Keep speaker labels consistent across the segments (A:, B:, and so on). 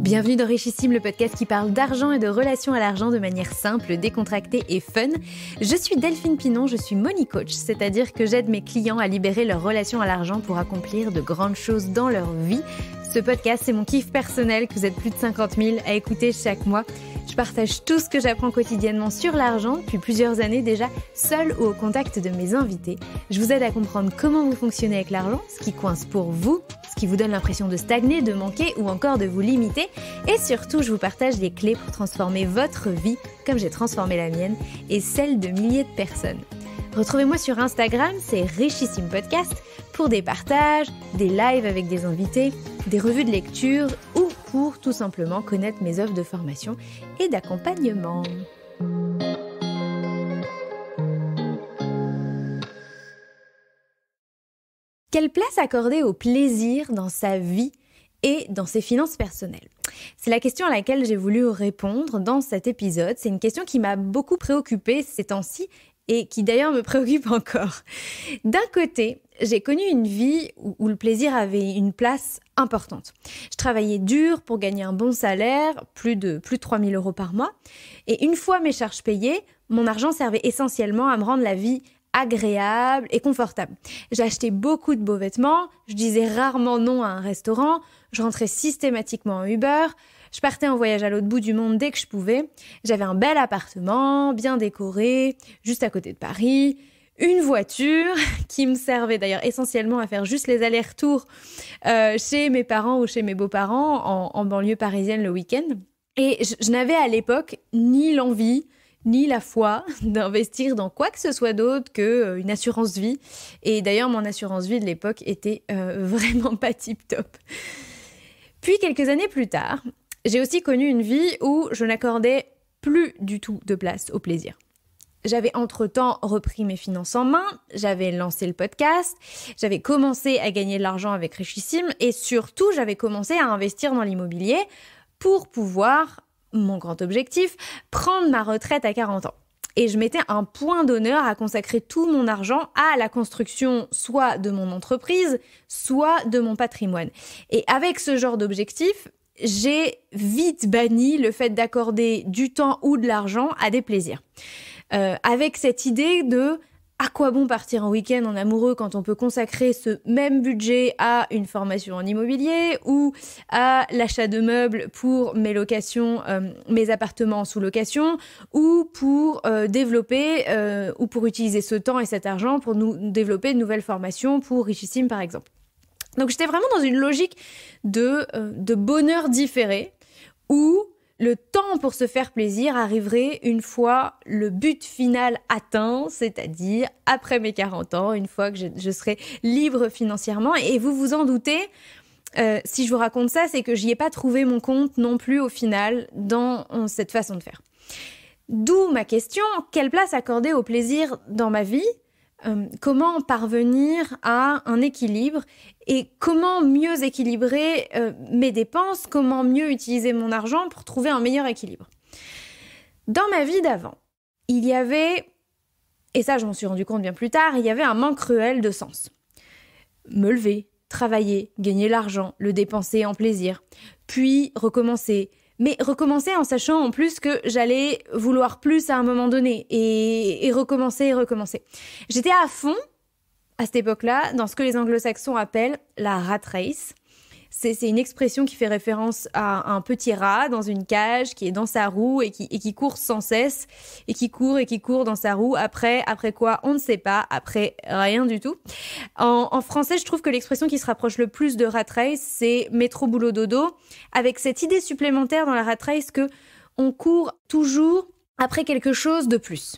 A: Bienvenue dans Richissime, le podcast qui parle d'argent et de relations à l'argent de manière simple, décontractée et fun. Je suis Delphine Pinon, je suis money coach, c'est-à-dire que j'aide mes clients à libérer leur relation à l'argent pour accomplir de grandes choses dans leur vie. Ce podcast, c'est mon kiff personnel que vous êtes plus de 50 000 à écouter chaque mois. Je partage tout ce que j'apprends quotidiennement sur l'argent depuis plusieurs années déjà, seule ou au contact de mes invités. Je vous aide à comprendre comment vous fonctionnez avec l'argent, ce qui coince pour vous, ce qui vous donne l'impression de stagner, de manquer ou encore de vous limiter. Et surtout, je vous partage les clés pour transformer votre vie comme j'ai transformé la mienne et celle de milliers de personnes. Retrouvez-moi sur Instagram, c'est Richissime Podcast, pour des partages, des lives avec des invités, des revues de lecture ou pour tout simplement connaître mes offres de formation et d'accompagnement. Quelle place accorder au plaisir dans sa vie et dans ses finances personnelles? C'est la question à laquelle j'ai voulu répondre dans cet épisode. C'est une question qui m'a beaucoup préoccupée ces temps-ci et qui d'ailleurs me préoccupe encore. D'un côté, j'ai connu une vie où le plaisir avait une place importante. Je travaillais dur pour gagner un bon salaire, plus de 3 000 € par mois. Et une fois mes charges payées, mon argent servait essentiellement à me rendre la vie agréable et confortable. J'achetais beaucoup de beaux vêtements, je disais rarement non à un restaurant, je rentrais systématiquement en Uber, je partais en voyage à l'autre bout du monde dès que je pouvais. J'avais un bel appartement, bien décoré, juste à côté de Paris, une voiture qui me servait d'ailleurs essentiellement à faire juste les allers-retours chez mes parents ou chez mes beaux-parents en banlieue parisienne le week-end. Et je n'avais à l'époque ni l'envie, ni la foi d'investir dans quoi que ce soit d'autre qu'une assurance vie. Et d'ailleurs, mon assurance vie de l'époque était vraiment pas tip-top. Puis, quelques années plus tard, j'ai aussi connu une vie où je n'accordais plus du tout de place au plaisir. J'avais entre-temps repris mes finances en main, j'avais lancé le podcast, j'avais commencé à gagner de l'argent avec Richissime et surtout, j'avais commencé à investir dans l'immobilier pour pouvoir, mon grand objectif, prendre ma retraite à 40 ans. Et je mettais un point d'honneur à consacrer tout mon argent à la construction soit de mon entreprise, soit de mon patrimoine. Et avec ce genre d'objectif, j'ai vite banni le fait d'accorder du temps ou de l'argent à des plaisirs. Avec cette idée de à quoi bon partir en week-end en amoureux quand on peut consacrer ce même budget à une formation en immobilier ou à l'achat de meubles pour mes locations, mes appartements en sous-location ou pour développer ou pour utiliser ce temps et cet argent pour nous développer de nouvelles formations pour Richissime par exemple. Donc j'étais vraiment dans une logique de bonheur différé où le temps pour se faire plaisir arriverait une fois le but final atteint, c'est-à-dire après mes 40 ans, une fois que je serai libre financièrement. Et vous vous en doutez, si je vous raconte ça, c'est que j'y ai pas trouvé mon compte non plus au final dans cette façon de faire. D'où ma question, quelle place accorder au plaisir dans ma vie ? Comment parvenir à un équilibre et comment mieux équilibrer mes dépenses, comment mieux utiliser mon argent pour trouver un meilleur équilibre. Dans ma vie d'avant, il y avait, et ça je m'en suis rendu compte bien plus tard, il y avait un manque cruel de sens. Me lever, travailler, gagner l'argent, le dépenser en plaisir, puis recommencer. Mais recommencer en sachant en plus que j'allais vouloir plus à un moment donné et recommencer. J'étais à fond, à cette époque-là, dans ce que les anglo-saxons appellent la rat race. C'est une expression qui fait référence à un petit rat dans une cage qui est dans sa roue et qui court sans cesse et qui court dans sa roue. Après quoi, on ne sait pas. Après, rien du tout. En français, je trouve que l'expression qui se rapproche le plus de rat race, c'est métro boulot dodo, avec cette idée supplémentaire dans la rat race que on court toujours après quelque chose de plus.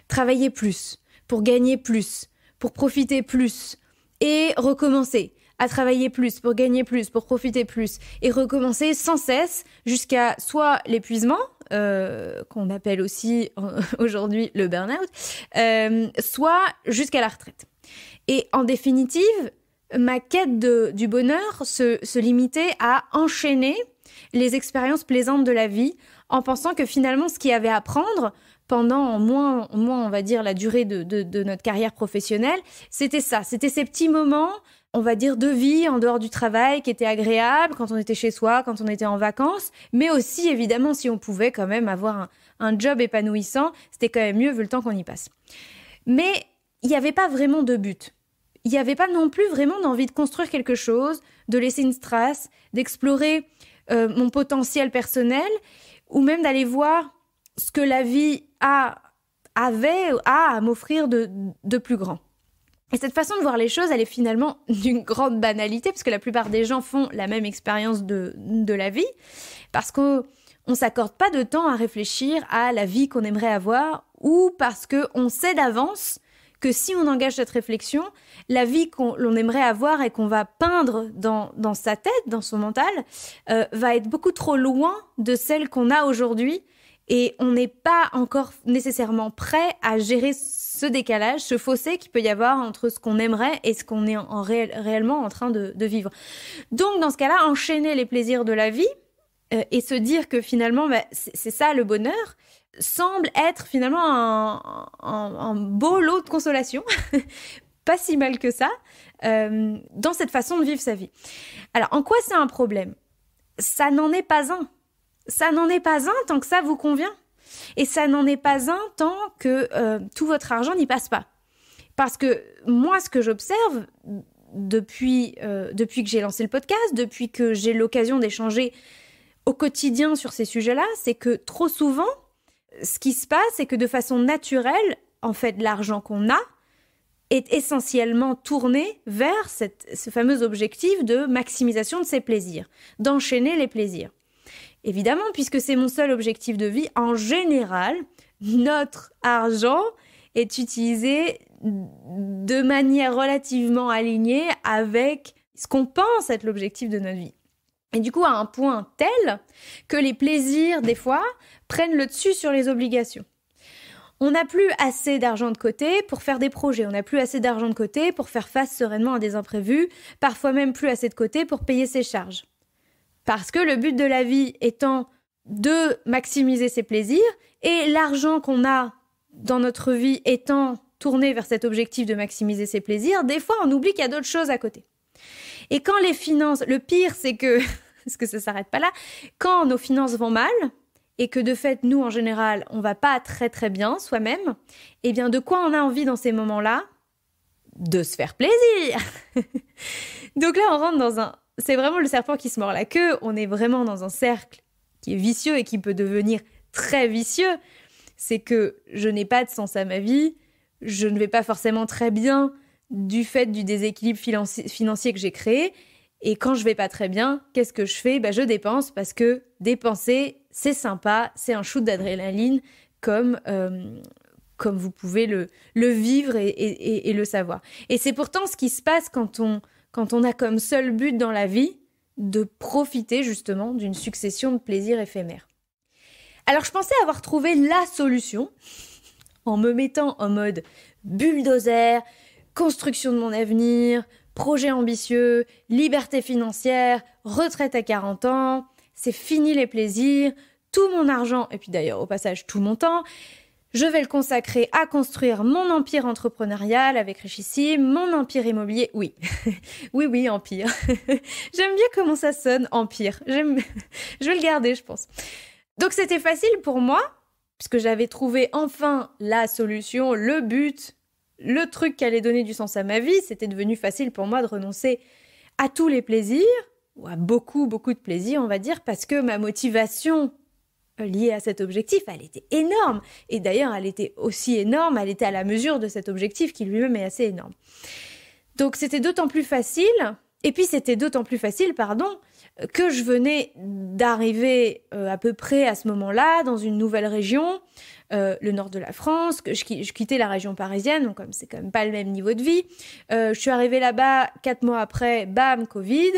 A: Travailler plus, pour gagner plus, pour profiter plus et recommencer. À travailler plus, pour gagner plus, pour profiter plus, et recommencer sans cesse jusqu'à soit l'épuisement, qu'on appelle aussi aujourd'hui le burn-out, soit jusqu'à la retraite. Et en définitive, ma quête du bonheur se limitait à enchaîner les expériences plaisantes de la vie en pensant que finalement ce qu'il y avait à prendre pendant au moins, on va dire, la durée de notre carrière professionnelle, c'était ça. C'était ces petits moments, on va dire, de vie en dehors du travail qui étaient agréables quand on était chez soi, quand on était en vacances, mais aussi, évidemment, si on pouvait quand même avoir un job épanouissant, c'était quand même mieux vu le temps qu'on y passe. Mais il n'y avait pas vraiment de but. Il n'y avait pas non plus vraiment d'envie de construire quelque chose, de laisser une trace, d'explorer mon potentiel personnel, ou même d'aller voir ce que la vie a à m'offrir de plus grand. Et cette façon de voir les choses, elle est finalement d'une grande banalité, parce que la plupart des gens font la même expérience de la vie, parce qu'on ne s'accorde pas de temps à réfléchir à la vie qu'on aimerait avoir, ou parce qu'on sait d'avance que si on engage cette réflexion, la vie l'on aimerait avoir et qu'on va peindre dans sa tête, dans son mental, va être beaucoup trop loin de celle qu'on a aujourd'hui. Et on n'est pas encore nécessairement prêt à gérer ce décalage, ce fossé qu'il peut y avoir entre ce qu'on aimerait et ce qu'on est réellement en train de vivre. Donc, dans ce cas-là, enchaîner les plaisirs de la vie et se dire que finalement, c'est ça le bonheur, semble être finalement un beau lot de consolation, pas si mal que ça, dans cette façon de vivre sa vie. Alors, en quoi c'est un problème ? Ça n'en est pas un. Ça n'en est pas un tant que ça vous convient. Et ça n'en est pas un tant que tout votre argent n'y passe pas. Parce que moi, ce que j'observe depuis que j'ai lancé le podcast, depuis que j'ai l'occasion d'échanger au quotidien sur ces sujets-là, c'est que trop souvent, ce qui se passe, c'est que de façon naturelle, en fait, l'argent qu'on a est essentiellement tourné vers ce fameux objectif de maximisation de ses plaisirs, d'enchaîner les plaisirs. Évidemment, puisque c'est mon seul objectif de vie, en général, notre argent est utilisé de manière relativement alignée avec ce qu'on pense être l'objectif de notre vie. Et du coup, à un point tel que les plaisirs, des fois, prennent le dessus sur les obligations. On n'a plus assez d'argent de côté pour faire des projets, on n'a plus assez d'argent de côté pour faire face sereinement à des imprévus, parfois même plus assez de côté pour payer ses charges. Parce que le but de la vie étant de maximiser ses plaisirs et l'argent qu'on a dans notre vie étant tourné vers cet objectif de maximiser ses plaisirs, des fois on oublie qu'il y a d'autres choses à côté. Et quand les finances, le pire c'est que, parce que ça ne s'arrête pas là, quand nos finances vont mal et que de fait nous en général on ne va pas très très bien soi-même, eh bien de quoi on a envie dans ces moments-là ? De se faire plaisir. Donc là on rentre c'est vraiment le serpent qui se mord la queue, on est vraiment dans un cercle qui est vicieux et qui peut devenir très vicieux. C'est que je n'ai pas de sens à ma vie, je ne vais pas forcément très bien du fait du déséquilibre financier que j'ai créé. Et quand je vais pas très bien, qu'est-ce que je fais ? Je dépense parce que dépenser, c'est sympa, c'est un shoot d'adrénaline comme vous pouvez le vivre et le savoir. Et c'est pourtant ce qui se passe quand on a comme seul but dans la vie de profiter justement d'une succession de plaisirs éphémères. Alors je pensais avoir trouvé la solution en me mettant en mode bulldozer, construction de mon avenir, projet ambitieux, liberté financière, retraite à 40 ans, c'est fini les plaisirs, tout mon argent, et puis d'ailleurs au passage tout mon temps, je vais le consacrer à construire mon empire entrepreneurial avec Richissime, mon empire immobilier, oui, oui, empire. J'aime bien comment ça sonne, empire. Je vais le garder, je pense. Donc c'était facile pour moi, puisque j'avais trouvé enfin la solution, le but, le truc qui allait donner du sens à ma vie. C'était devenu facile pour moi de renoncer à tous les plaisirs, ou à beaucoup de plaisirs, on va dire, parce que ma motivation liée à cet objectif, elle était énorme. Et d'ailleurs, elle était aussi énorme, elle était à la mesure de cet objectif qui lui-même est assez énorme. Donc c'était d'autant plus facile, que je venais d'arriver à peu près à ce moment-là dans une nouvelle région, le nord de la France, que je quittais la région parisienne, donc comme c'est quand même pas le même niveau de vie. Je suis arrivée là-bas 4 mois après, bam, Covid,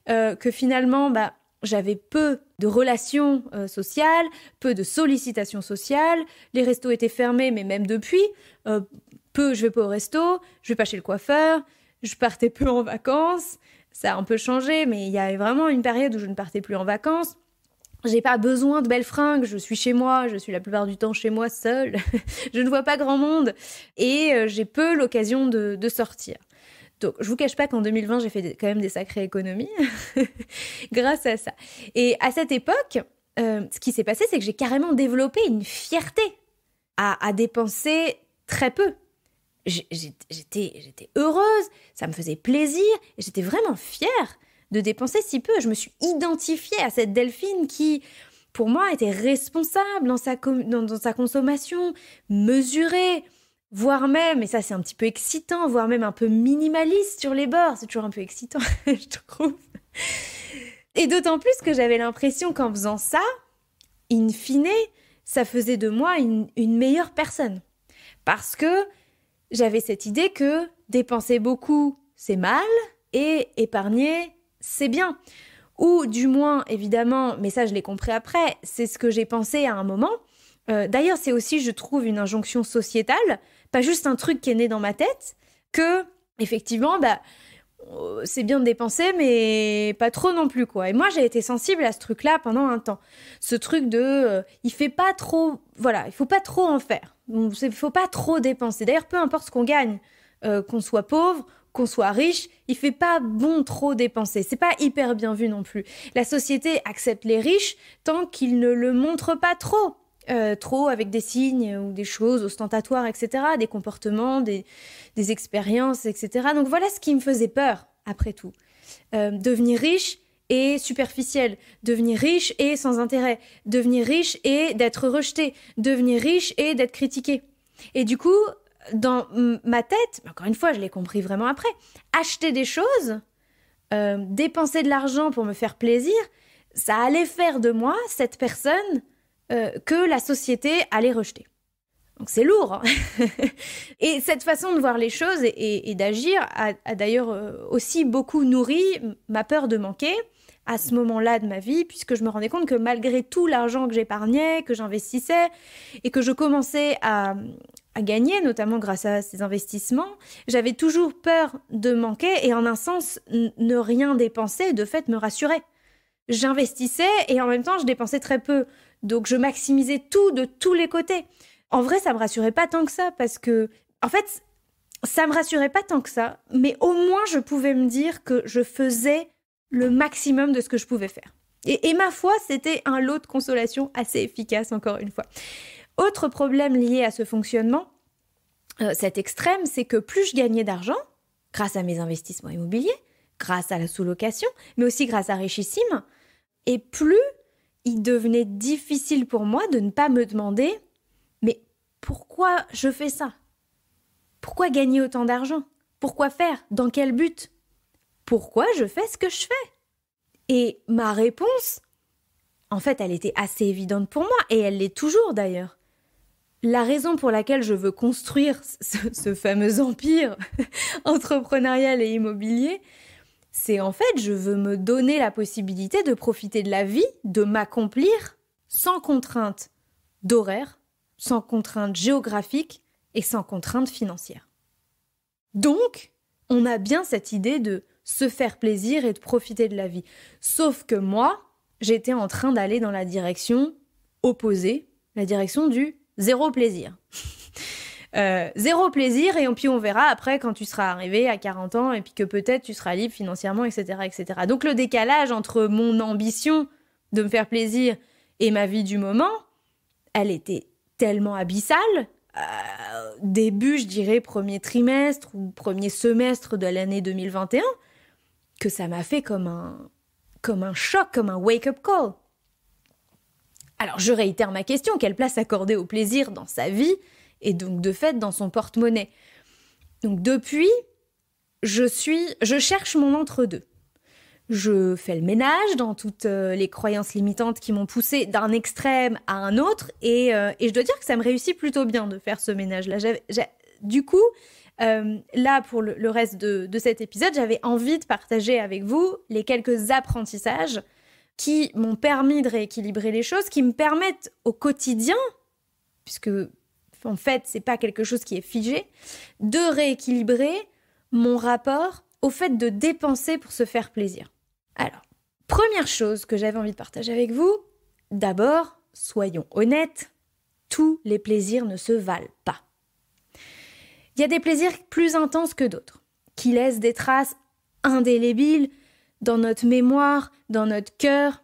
A: que finalement, j'avais peu de relations sociales, peu de sollicitations sociales. Les restos étaient fermés, mais même depuis, je vais pas au resto, je vais pas chez le coiffeur, je partais peu en vacances. Ça a un peu changé, mais il y a vraiment une période où je ne partais plus en vacances. J'ai pas besoin de belles fringues, je suis chez moi, je suis la plupart du temps chez moi seule, je ne vois pas grand monde et j'ai peu l'occasion de sortir. Donc, je vous cache pas qu'en 2020, j'ai fait quand même des sacrées économies grâce à ça. Et à cette époque, ce qui s'est passé, c'est que j'ai carrément développé une fierté à dépenser très peu. J'étais heureuse, ça me faisait plaisir, et j'étais vraiment fière de dépenser si peu. Je me suis identifiée à cette Delphine qui, pour moi, était responsable dans sa consommation, mesurée, voire même, et ça c'est un petit peu excitant, voire même un peu minimaliste sur les bords. C'est toujours un peu excitant, je trouve. Et d'autant plus que j'avais l'impression qu'en faisant ça, in fine, ça faisait de moi une meilleure personne. Parce que j'avais cette idée que dépenser beaucoup, c'est mal, et épargner, c'est bien. Ou du moins, évidemment, mais ça je l'ai compris après, c'est ce que j'ai pensé à un moment. D'ailleurs, c'est aussi, je trouve, une injonction sociétale, pas juste un truc qui est né dans ma tête, que, effectivement, c'est bien de dépenser, mais pas trop non plus, quoi. Et moi, j'ai été sensible à ce truc-là pendant un temps. Ce truc de, il faut pas trop en faire. Il faut pas trop dépenser. D'ailleurs, peu importe ce qu'on gagne, qu'on soit pauvre, qu'on soit riche, il fait pas bon trop dépenser. C'est pas hyper bien vu non plus. La société accepte les riches tant qu'ils ne le montrent pas trop. Trop avec des signes ou des choses ostentatoires, etc., des comportements, des expériences, etc. Donc voilà ce qui me faisait peur, après tout. Devenir riche et superficiel, devenir riche et sans intérêt, devenir riche et d'être rejeté, devenir riche et d'être critiqué. Et du coup, dans ma tête, encore une fois, je l'ai compris vraiment après, acheter des choses, dépenser de l'argent pour me faire plaisir, ça allait faire de moi cette personne que la société allait rejeter. Donc c'est lourd. Hein. Et cette façon de voir les choses et d'agir a d'ailleurs aussi beaucoup nourri ma peur de manquer à ce moment-là de ma vie, puisque je me rendais compte que malgré tout l'argent que j'épargnais, que j'investissais et que je commençais à gagner, notamment grâce à ces investissements, j'avais toujours peur de manquer et en un sens, ne rien dépenser de fait me rassurait. J'investissais et en même temps je dépensais très peu. Donc je maximisais tout de tous les côtés. En vrai, ça me rassurait pas tant que ça parce que, en fait, ça me rassurait pas tant que ça, mais au moins je pouvais me dire que je faisais le maximum de ce que je pouvais faire. Et ma foi, c'était un lot de consolation assez efficace, encore une fois. Autre problème lié à ce fonctionnement, cet extrême, c'est que plus je gagnais d'argent, grâce à mes investissements immobiliers, grâce à la sous-location, mais aussi grâce à Richissime, et plus il devenait difficile pour moi de ne pas me demander « Mais pourquoi je fais ça ? Pourquoi gagner autant d'argent ? Pourquoi faire ? Dans quel but ? Pourquoi je fais ce que je fais ?» Et ma réponse, en fait, elle était assez évidente pour moi, et elle l'est toujours d'ailleurs. La raison pour laquelle je veux construire ce fameux empire entrepreneurial et immobilier, c'est en fait, je veux me donner la possibilité de profiter de la vie, de m'accomplir sans contrainte d'horaire, sans contrainte géographique et sans contrainte financière. Donc, on a bien cette idée de se faire plaisir et de profiter de la vie. Sauf que moi, j'étais en train d'aller dans la direction opposée, la direction du zéro plaisir. Zéro plaisir et puis on verra après quand tu seras arrivé à 40 ans et puis que peut-être tu seras libre financièrement, etc., etc. Donc le décalage entre mon ambition de me faire plaisir et ma vie du moment, elle était tellement abyssale. Début, je dirais, premier trimestre ou premier semestre de l'année 2021, que ça m'a fait comme un choc, comme un wake-up call. Alors je réitère ma question, quelle place accorder au plaisir dans sa vie et donc de fait dans son porte-monnaie. Donc depuis, je cherche mon entre-deux. Je fais le ménage dans toutes les croyances limitantes qui m'ont poussée d'un extrême à un autre et je dois dire que ça me réussit plutôt bien de faire ce ménage-là. Du coup, là pour le reste de cet épisode, j'avais envie de partager avec vous les quelques apprentissages qui m'ont permis de rééquilibrer les choses, qui me permettent au quotidien, puisque en fait, c'est pas quelque chose qui est figé, de rééquilibrer mon rapport au fait de dépenser pour se faire plaisir. Alors, première chose que j'avais envie de partager avec vous, D'abord, soyons honnêtes, tous les plaisirs ne se valent pas. Il y a des plaisirs plus intenses que d'autres, qui laissent des traces indélébiles dans notre mémoire, dans notre cœur.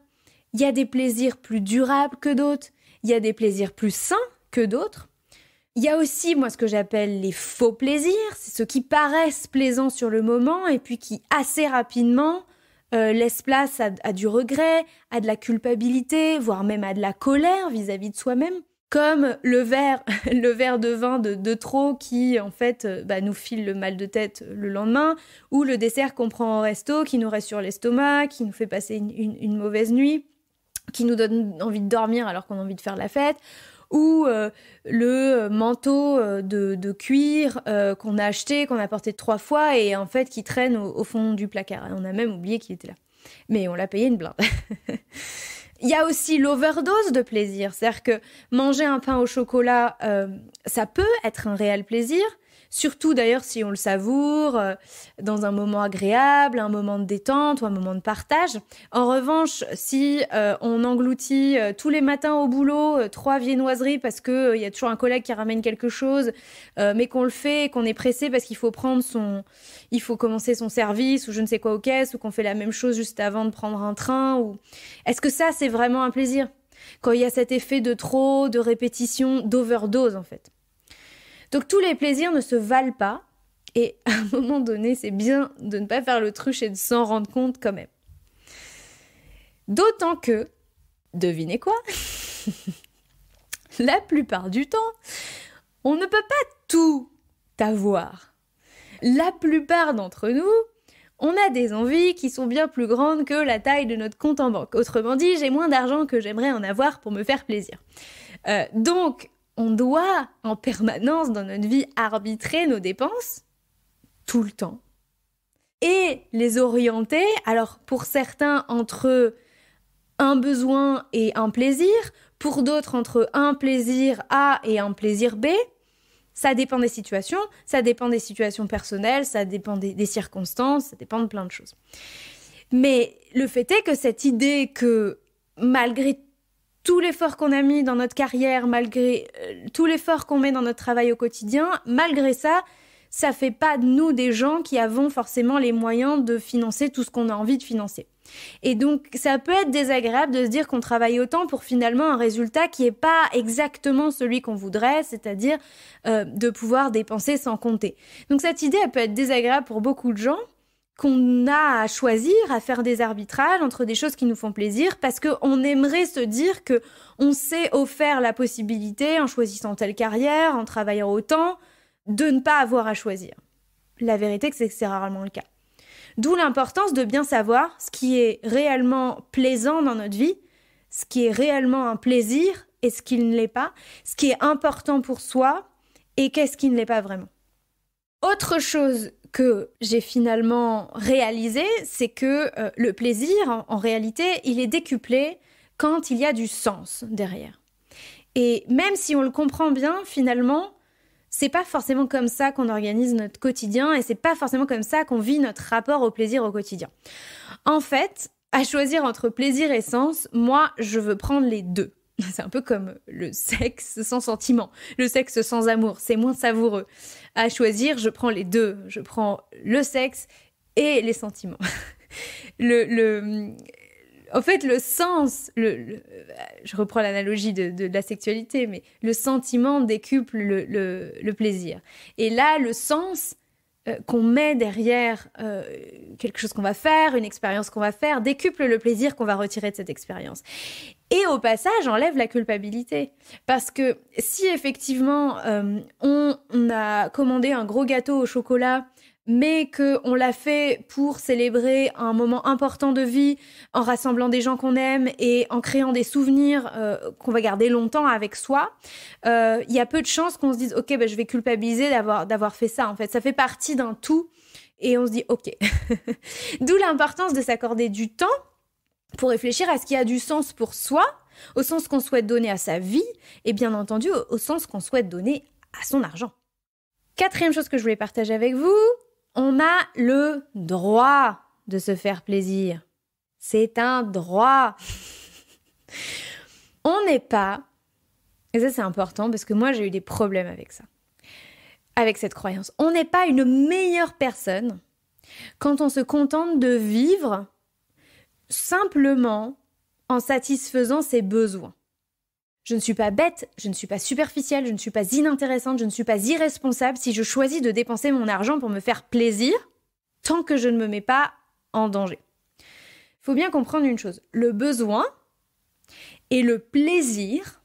A: Il y a des plaisirs plus durables que d'autres, il y a des plaisirs plus sains que d'autres. Il y a aussi, moi, ce que j'appelle les faux plaisirs, c'est ceux qui paraissent plaisants sur le moment et puis qui, assez rapidement, laissent place à du regret, à de la culpabilité, voire même à de la colère vis-à-vis de soi-même. Comme le verre de vin de trop qui, en fait, nous file le mal de tête le lendemain, ou le dessert qu'on prend au resto qui nous reste sur l'estomac, qui nous fait passer une mauvaise nuit, qui nous donne envie de dormir alors qu'on a envie de faire la fête, ou le manteau de cuir qu'on a acheté, qu'on a porté 3 fois et en fait qui traîne au fond du placard. Et on a même oublié qu'il était là. Mais on l'a payé une blinde. Il y a aussi l'overdose de plaisir. C'est-à-dire que manger un pain au chocolat, ça peut être un réel plaisir. Surtout d'ailleurs si on le savoure dans un moment agréable, un moment de détente ou un moment de partage. En revanche, si on engloutit tous les matins au boulot 3 viennoiseries parce que y a toujours un collègue qui ramène quelque chose, mais qu'on le fait et qu'on est pressé parce qu'il faut commencer son service ou je ne sais quoi aux caisses, ou qu'on fait la même chose juste avant de prendre un train, ou est-ce que ça c'est vraiment un plaisir? Quand il y a cet effet de trop, de répétition, d'overdose en fait. Donc tous les plaisirs ne se valent pas et à un moment donné, c'est bien de ne pas faire l'autruche et de s'en rendre compte quand même. D'autant que, devinez quoi? La plupart du temps, on ne peut pas tout avoir. La plupart d'entre nous, on a des envies qui sont bien plus grandes que la taille de notre compte en banque. Autrement dit, j'ai moins d'argent que j'aimerais en avoir pour me faire plaisir. Donc, on doit en permanence dans notre vie arbitrer nos dépenses, tout le temps, et les orienter, alors pour certains entre un besoin et un plaisir, pour d'autres entre un plaisir A et un plaisir B. Ça dépend des situations personnelles, ça dépend des circonstances, ça dépend de plein de choses. Mais le fait est que cette idée que malgré tout l'effort qu'on a mis dans notre carrière, malgré tout l'effort qu'on met dans notre travail au quotidien, malgré ça, ça fait pas de nous des gens qui avons forcément les moyens de financer tout ce qu'on a envie de financer. Et donc, ça peut être désagréable de se dire qu'on travaille autant pour finalement un résultat qui est pas exactement celui qu'on voudrait, c'est-à-dire de pouvoir dépenser sans compter. Donc, cette idée, elle peut être désagréable pour beaucoup de gens, qu'on a à choisir, à faire des arbitrages entre des choses qui nous font plaisir, parce qu'on aimerait se dire que on s'est offert la possibilité, en choisissant telle carrière, en travaillant autant, de ne pas avoir à choisir. La vérité, c'est que c'est rarement le cas. D'où l'importance de bien savoir ce qui est réellement plaisant dans notre vie, ce qui est réellement un plaisir et ce qui ne l'est pas, ce qui est important pour soi et qu'est-ce qui ne l'est pas vraiment. Autre chose que j'ai finalement réalisé, c'est que le plaisir, en réalité, il est décuplé quand il y a du sens derrière. Et même si on le comprend bien, finalement, c'est pas forcément comme ça qu'on organise notre quotidien et c'est pas forcément comme ça qu'on vit notre rapport au plaisir au quotidien. En fait, à choisir entre plaisir et sens, moi, je veux prendre les deux. C'est un peu comme le sexe sans sentiment, le sexe sans amour, c'est moins savoureux. À choisir, je prends les deux. Je prends le sexe et les sentiments. En fait, le sens, je reprends l'analogie de la sexualité, mais le sentiment décuple le plaisir. Et là, le sens qu'on met derrière quelque chose qu'on va faire, une expérience qu'on va faire, décuple le plaisir qu'on va retirer de cette expérience. Et au passage, enlève la culpabilité. Parce que si effectivement, on a commandé un gros gâteau au chocolat, mais qu'on l'a fait pour célébrer un moment important de vie, en rassemblant des gens qu'on aime et en créant des souvenirs qu'on va garder longtemps avec soi, il y a peu de chances qu'on se dise « Ok, je vais culpabiliser d'avoir fait ça. » En fait, ça fait partie d'un tout et on se dit « Ok. » D'où l'importance de s'accorder du temps pour réfléchir à ce qui a du sens pour soi, au sens qu'on souhaite donner à sa vie et bien entendu au sens qu'on souhaite donner à son argent. 4e chose que je voulais partager avec vous, on a le droit de se faire plaisir. C'est un droit. On n'est pas, et ça c'est important parce que moi j'ai eu des problèmes avec ça, avec cette croyance, on n'est pas une meilleure personne quand on se contente de vivre simplement en satisfaisant ses besoins. Je ne suis pas bête, je ne suis pas superficielle, je ne suis pas inintéressante, je ne suis pas irresponsable si je choisis de dépenser mon argent pour me faire plaisir tant que je ne me mets pas en danger. Il faut bien comprendre une chose, le besoin et le plaisir,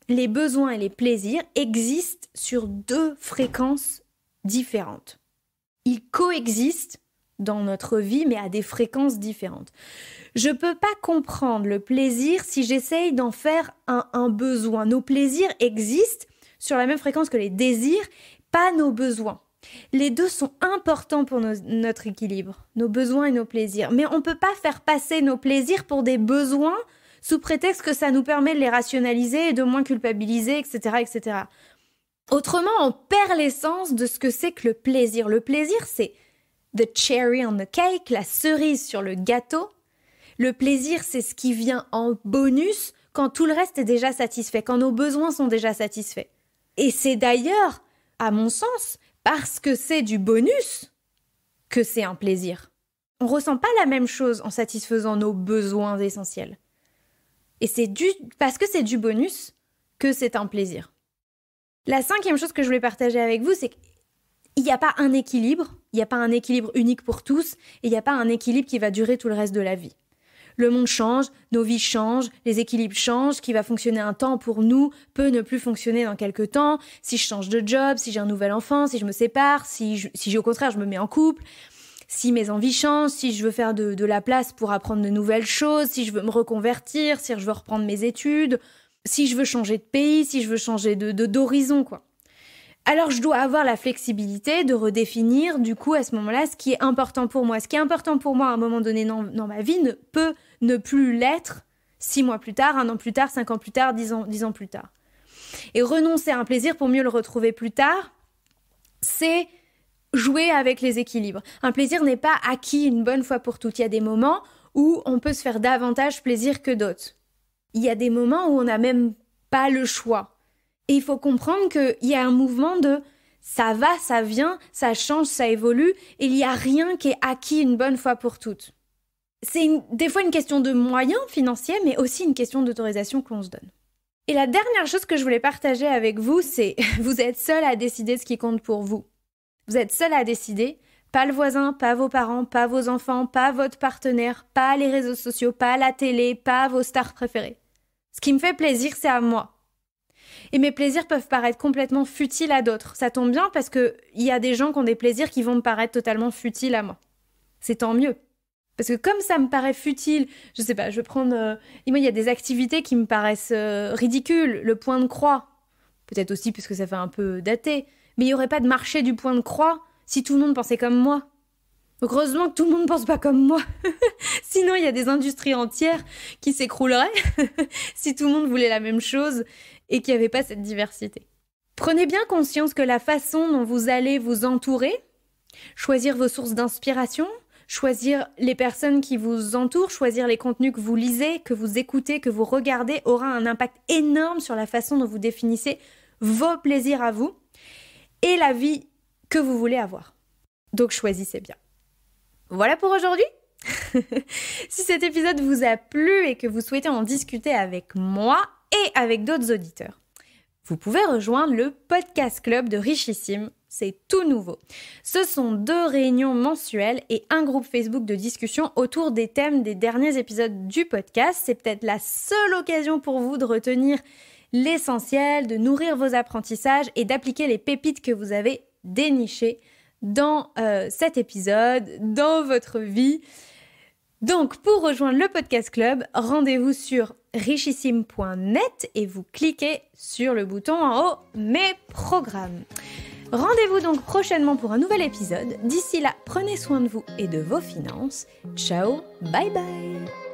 A: les besoins et les plaisirs existent sur 2 fréquences différentes. Ils coexistent dans notre vie, mais à des fréquences différentes. Je peux pas comprendre le plaisir si j'essaye d'en faire un besoin. Nos plaisirs existent sur la même fréquence que les désirs, pas nos besoins. Les 2 sont importants pour notre équilibre, nos besoins et nos plaisirs. Mais on peut pas faire passer nos plaisirs pour des besoins sous prétexte que ça nous permet de les rationaliser et de moins culpabiliser, etc., etc. Autrement, on perd l'essence de ce que c'est que le plaisir. Le plaisir, c'est the cherry on the cake, la cerise sur le gâteau. Le plaisir, c'est ce qui vient en bonus quand tout le reste est déjà satisfait, quand nos besoins sont déjà satisfaits. Et c'est d'ailleurs, à mon sens, parce que c'est du bonus que c'est un plaisir. On ne ressent pas la même chose en satisfaisant nos besoins essentiels. Et c'est parce que c'est du bonus que c'est un plaisir. La 5e chose que je voulais partager avec vous, c'est qu'il n'y a pas un équilibre, il n'y a pas un équilibre unique pour tous, et il n'y a pas un équilibre qui va durer tout le reste de la vie. Le monde change, nos vies changent, les équilibres changent, ce qui va fonctionner un temps pour nous peut ne plus fonctionner dans quelques temps. Si je change de job, si j'ai un nouvel enfant, si je me sépare, si au contraire je me mets en couple, si mes envies changent, si je veux faire de la place pour apprendre de nouvelles choses, si je veux me reconvertir, si je veux reprendre mes études, si je veux changer de pays, si je veux changer d'horizon, quoi. Alors je dois avoir la flexibilité de redéfinir du coup à ce moment-là ce qui est important pour moi. Ce qui est important pour moi à un moment donné dans ma vie ne peut ne plus l'être 6 mois plus tard, 1 an plus tard, 5 ans plus tard, 10 ans plus tard. Et renoncer à un plaisir pour mieux le retrouver plus tard, c'est jouer avec les équilibres. Un plaisir n'est pas acquis une bonne fois pour toutes. Il y a des moments où on peut se faire davantage plaisir que d'autres. Il y a des moments où on n'a même pas le choix. Et il faut comprendre qu'il y a un mouvement de ça va, ça vient, ça change, ça évolue, et il n'y a rien qui est acquis une bonne fois pour toutes. C'est des fois une question de moyens financiers, mais aussi une question d'autorisation que l'on se donne. Et la dernière chose que je voulais partager avec vous, c'est vous êtes seul à décider ce qui compte pour vous. Vous êtes seul à décider, pas le voisin, pas vos parents, pas vos enfants, pas votre partenaire, pas les réseaux sociaux, pas la télé, pas vos stars préférées. Ce qui me fait plaisir, c'est à moi. Et mes plaisirs peuvent paraître complètement futiles à d'autres. Ça tombe bien parce qu'il y a des gens qui ont des plaisirs qui vont me paraître totalement futiles à moi. C'est tant mieux. Parce que comme ça me paraît futile, je sais pas, je vais prendre... moi, il y a des activités qui me paraissent ridicules. Le point de croix. Peut-être aussi parce que ça fait un peu daté. Mais il n'y aurait pas de marché du point de croix si tout le monde pensait comme moi. Donc heureusement que tout le monde ne pense pas comme moi. Sinon, il y a des industries entières qui s'écrouleraient si tout le monde voulait la même chose et qu'il n'y avait pas cette diversité. Prenez bien conscience que la façon dont vous allez vous entourer, choisir vos sources d'inspiration, choisir les personnes qui vous entourent, choisir les contenus que vous lisez, que vous écoutez, que vous regardez, aura un impact énorme sur la façon dont vous définissez vos plaisirs à vous et la vie que vous voulez avoir. Donc choisissez bien. Voilà pour aujourd'hui. Si cet épisode vous a plu et que vous souhaitez en discuter avec moi et avec d'autres auditeurs, vous pouvez rejoindre le podcast club de Richissime. C'est tout nouveau. Ce sont 2 réunions mensuelles et un groupe Facebook de discussion autour des thèmes des derniers épisodes du podcast. C'est peut-être la seule occasion pour vous de retenir l'essentiel, de nourrir vos apprentissages et d'appliquer les pépites que vous avez dénichées dans cet épisode, dans votre vie. Donc, pour rejoindre le podcast club, rendez-vous sur richissime.net et vous cliquez sur le bouton en haut « Mes programmes ». Rendez-vous donc prochainement pour un nouvel épisode. D'ici là, prenez soin de vous et de vos finances. Ciao, bye bye.